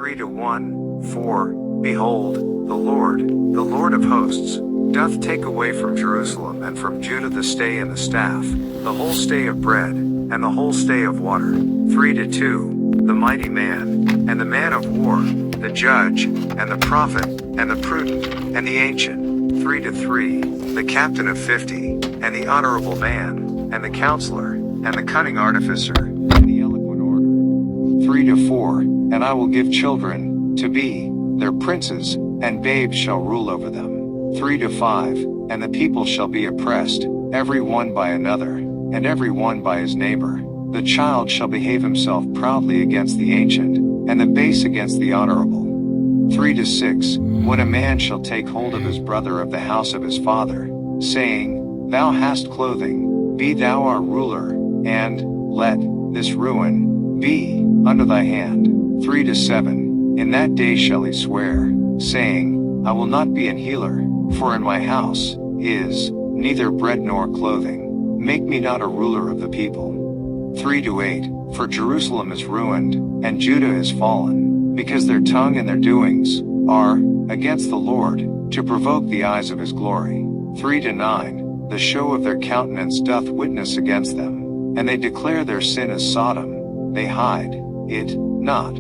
3 to 1, 4, Behold, the Lord of hosts, doth take away from Jerusalem and from Judah the stay and the staff, the whole stay of bread, and the whole stay of water. 3 to 2, the mighty man, and the man of war, the judge, and the prophet, and the prudent, and the ancient. 3 to 3, the captain of 50, and the honorable man, and the counselor, and the cunning artificer, and the eloquent orator. 3 to 4, and I will give children to be their princes, and babes shall rule over them. 3 to 5, and the people shall be oppressed, every one by another, and every one by his neighbor. The child shall behave himself proudly against the ancient, and the base against the honorable. 3 to 6, when a man shall take hold of his brother of the house of his father, saying, Thou hast clothing, be thou our ruler, and let this ruin be under thy hand. 3 to 7, in that day shall he swear, saying, I will not be an healer, for in my house is neither bread nor clothing. Make me not a ruler of the people. 3 to 8, for Jerusalem is ruined, and Judah is fallen, because their tongue and their doings are against the Lord, to provoke the eyes of his glory. 3 to 9, the show of their countenance doth witness against them, and they declare their sin as Sodom, they hide it not.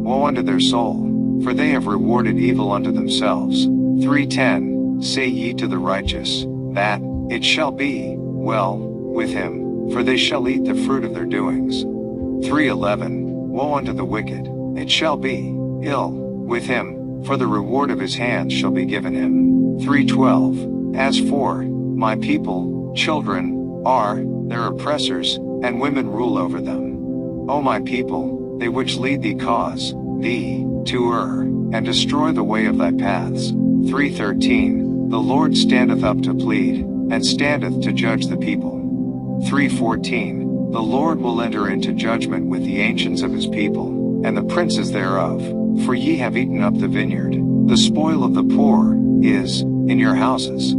Woe unto their soul, for they have rewarded evil unto themselves. 3:10, say ye to the righteous, that it shall be well with him, for they shall eat the fruit of their doings. 3:11, woe unto the wicked, it shall be ill with him, for the reward of his hands shall be given him. 3:12, as for my people, children are their oppressors, and women rule over them. O my people, they which lead thee cause thee to err, and destroy the way of thy paths. 3:13, the Lord standeth up to plead, and standeth to judge the people. 3:14, the Lord will enter into judgment with the ancients of his people, and the princes thereof, for ye have eaten up the vineyard. The spoil of the poor is in your houses.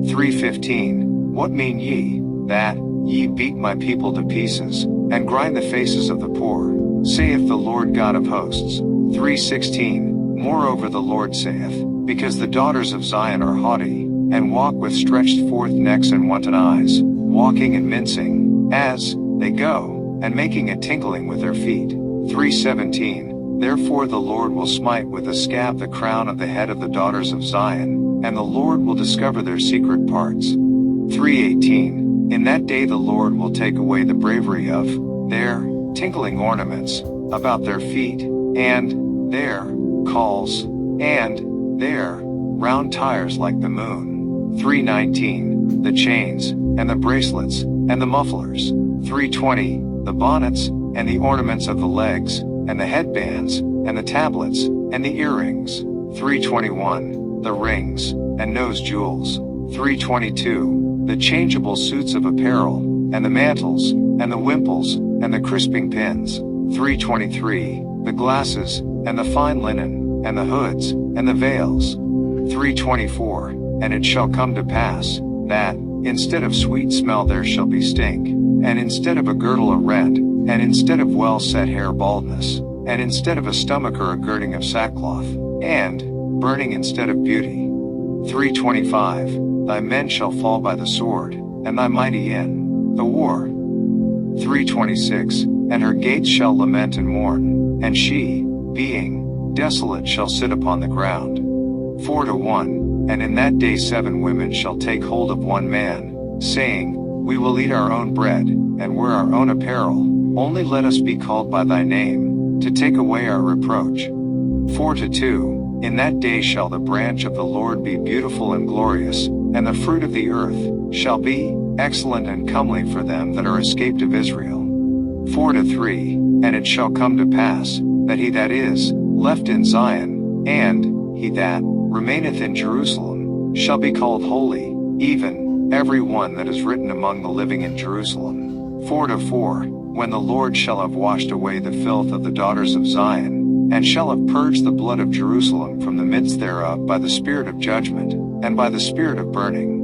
3:15, what mean ye, that ye beat my people to pieces, and grind the faces of the poor, saith the Lord God of hosts. 3:16, moreover the Lord saith, because the daughters of Zion are haughty, and walk with stretched forth necks and wanton eyes, walking and mincing, as they go, and making a tinkling with their feet. 3:17, therefore the Lord will smite with a scab the crown of the head of the daughters of Zion, and the Lord will discover their secret parts. 3:18, in that day the Lord will take away the bravery of their tinkling ornaments about their feet, and their calls, and their round tires like the moon. 3:19, the chains, and the bracelets, and the mufflers. 3:20, the bonnets, and the ornaments of the legs, and the headbands, and the tablets, and the earrings. 3:21, the rings, and nose jewels. 3:22, the changeable suits of apparel, and the mantles, and the wimples, and the crisping pins. 3:23, the glasses, and the fine linen, and the hoods, and the veils. 3:24, and it shall come to pass, that, instead of sweet smell there shall be stink, and instead of a girdle a rent, and instead of well-set hair baldness, and instead of a stomacher a girding of sackcloth, and burning instead of beauty. 3:25, thy men shall fall by the sword, and thy mighty in the war. 3:26, and her gates shall lament and mourn, and she, being desolate, shall sit upon the ground. 4:1, and in that day 7 women shall take hold of one man, saying, we will eat our own bread, and wear our own apparel, only let us be called by thy name, to take away our reproach. 4:2, in that day shall the branch of the Lord be beautiful and glorious, and the fruit of the earth shall be excellent and comely for them that are escaped of Israel. 4:3, and it shall come to pass, that he that is left in Zion, and he that remaineth in Jerusalem, shall be called holy, even every one that is written among the living in Jerusalem. 4:4, when the Lord shall have washed away the filth of the daughters of Zion, and shall have purged the blood of Jerusalem from the midst thereof by the spirit of judgment, and by the spirit of burning.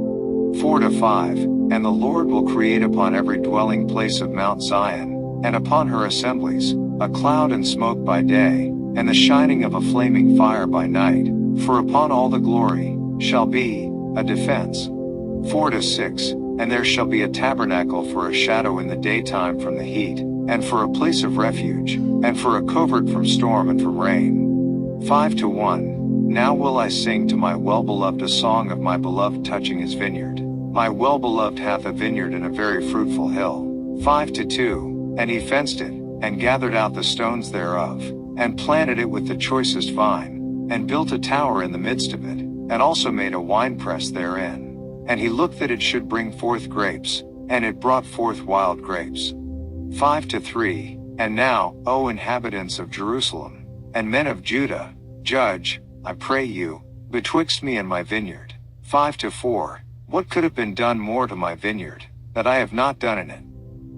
4:5, and the Lord will create upon every dwelling place of Mount Zion, and upon her assemblies, a cloud and smoke by day, and the shining of a flaming fire by night, for upon all the glory shall be a defense. 4-6, and there shall be a tabernacle for a shadow in the daytime from the heat, and for a place of refuge, and for a covert from storm and from rain. 5-1, now will I sing to my well-beloved a song of my beloved touching his vineyard. My well-beloved hath a vineyard in a very fruitful hill. 5-2, and he fenced it, and gathered out the stones thereof, and planted it with the choicest vine, and built a tower in the midst of it, and also made a winepress therein. And he looked that it should bring forth grapes, and it brought forth wild grapes. 5-3, and now, O inhabitants of Jerusalem, and men of Judah, judge, I pray you, betwixt me and my vineyard. 5-4, what could have been done more to my vineyard, that I have not done in it?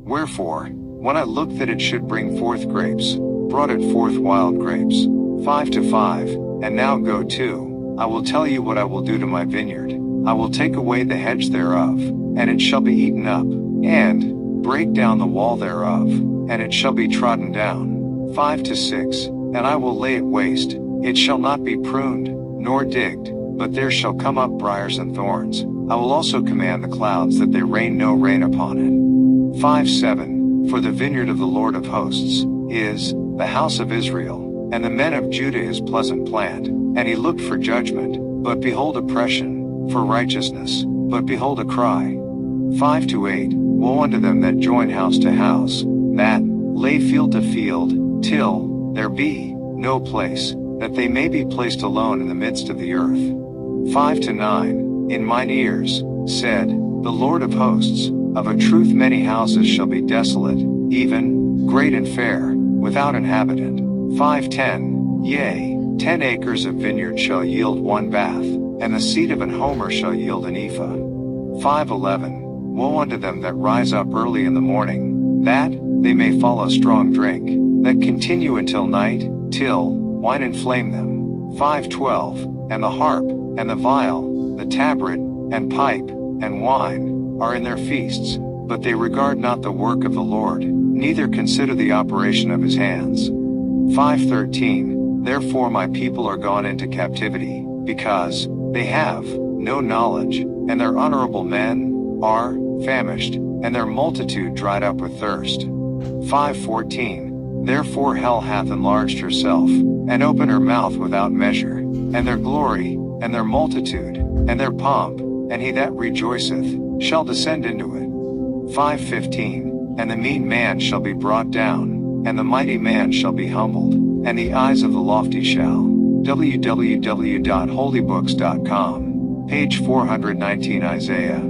Wherefore, when I looked that it should bring forth grapes, brought it forth wild grapes. 5-5, and now go to, I will tell you what I will do to my vineyard. I will take away the hedge thereof, and it shall be eaten up, and break down the wall thereof, and it shall be trodden down. 5-6, and I will lay it waste, it shall not be pruned, nor digged, but there shall come up briars and thorns. I will also command the clouds that they rain no rain upon it. 5-7, for the vineyard of the Lord of hosts is the house of Israel, and the men of Judah his pleasant plant. And he looked for judgment, but behold oppression, for righteousness, but behold a cry. 5-8, woe unto them that join house to house, that lay field to field, till there be no place, that they may be placed alone in the midst of the earth. 5-9, in mine ears, said the Lord of hosts, of a truth many houses shall be desolate, even great and fair, without inhabitant. 5-10, yea, 10 acres of vineyard shall yield one bath, and the seed of an homer shall yield an ephah. 5-11, woe unto them that rise up early in the morning, that they may follow strong drink, that continue until night, till wine inflame them. 5-12, and the harp, and the viol, the tabret, and pipe, and wine, are in their feasts, but they regard not the work of the Lord, neither consider the operation of his hands. 5-13, therefore my people are gone into captivity, because they have no knowledge, and their honorable men are famished, and their multitude dried up with thirst. 5-14, therefore hell hath enlarged herself, and opened her mouth without measure, and their glory, and their multitude, and their pomp, and he that rejoiceth, shall descend into it. 5-15, and the mean man shall be brought down, and the mighty man shall be humbled, and the eyes of the lofty shall. www.holybooks.com, page 419 Isaiah.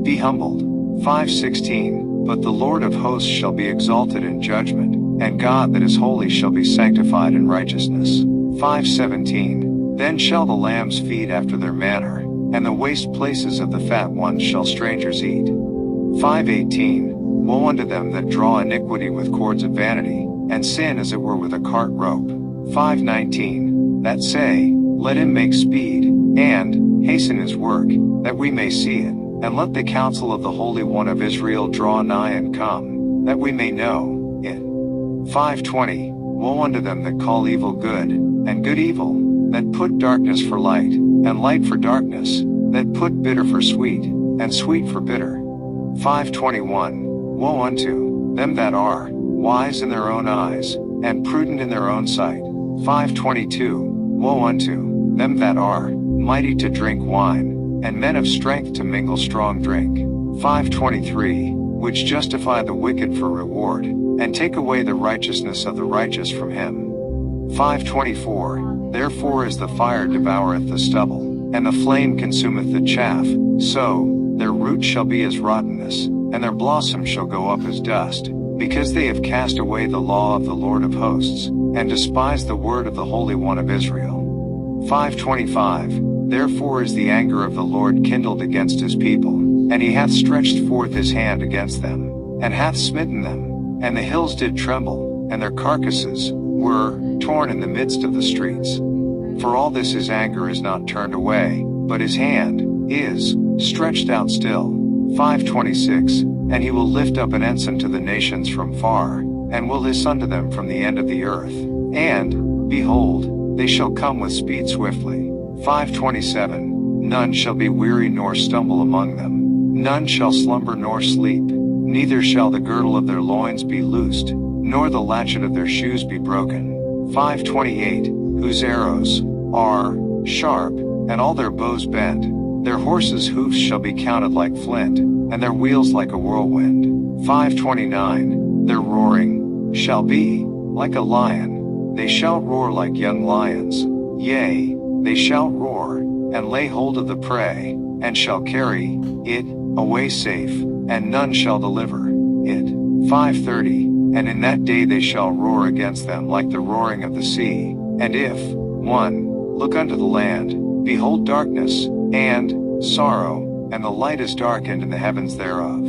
Be humbled. 5-16, but the Lord of hosts shall be exalted in judgment, and God that is holy shall be sanctified in righteousness. 5-17, then shall the lambs feed after their manner, and the waste places of the fat ones shall strangers eat. 5-18, woe unto them that draw iniquity with cords of vanity, and sin as it were with a cart rope. 5-19, that say, let him make speed, and hasten his work, that we may see it, and let the counsel of the Holy One of Israel draw nigh and come, that we may know it. 5-20, woe unto them that call evil good, and good evil, that put darkness for light, and light for darkness, that put bitter for sweet, and sweet for bitter. 5-21, woe unto them that are wise in their own eyes, and prudent in their own sight. 5-22, woe unto them that are mighty to drink wine, and men of strength to mingle strong drink. 5-23, which justify the wicked for reward, and take away the righteousness of the righteous from him. 5-24, therefore as the fire devoureth the stubble, and the flame consumeth the chaff, so their root shall be as rottenness, and their blossom shall go up as dust, because they have cast away the law of the Lord of hosts, and despised the word of the Holy One of Israel. 5-25, therefore is the anger of the Lord kindled against his people, and he hath stretched forth his hand against them, and hath smitten them, and the hills did tremble, and their carcasses were torn in the midst of the streets. For all this his anger is not turned away, but his hand is stretched out still. 5-26, and he will lift up an ensign to the nations from far, and will hiss unto them from the end of the earth. And behold, they shall come with speed swiftly. 5:27. None shall be weary nor stumble among them. None shall slumber nor sleep. Neither shall the girdle of their loins be loosed, nor the latchet of their shoes be broken. 5:28. Whose arrows are sharp, and all their bows bent. Their horses' hoofs shall be counted like flint, and their wheels like a whirlwind. 5:29. Their roaring shall be like a lion. They shall roar like young lions. Yea, they shall roar, and lay hold of the prey, and shall carry it away safe, and none shall deliver it. 5:30. And in that day they shall roar against them like the roaring of the sea. And if one look unto the land, behold darkness, and sorrow, and the light is darkened in the heavens thereof.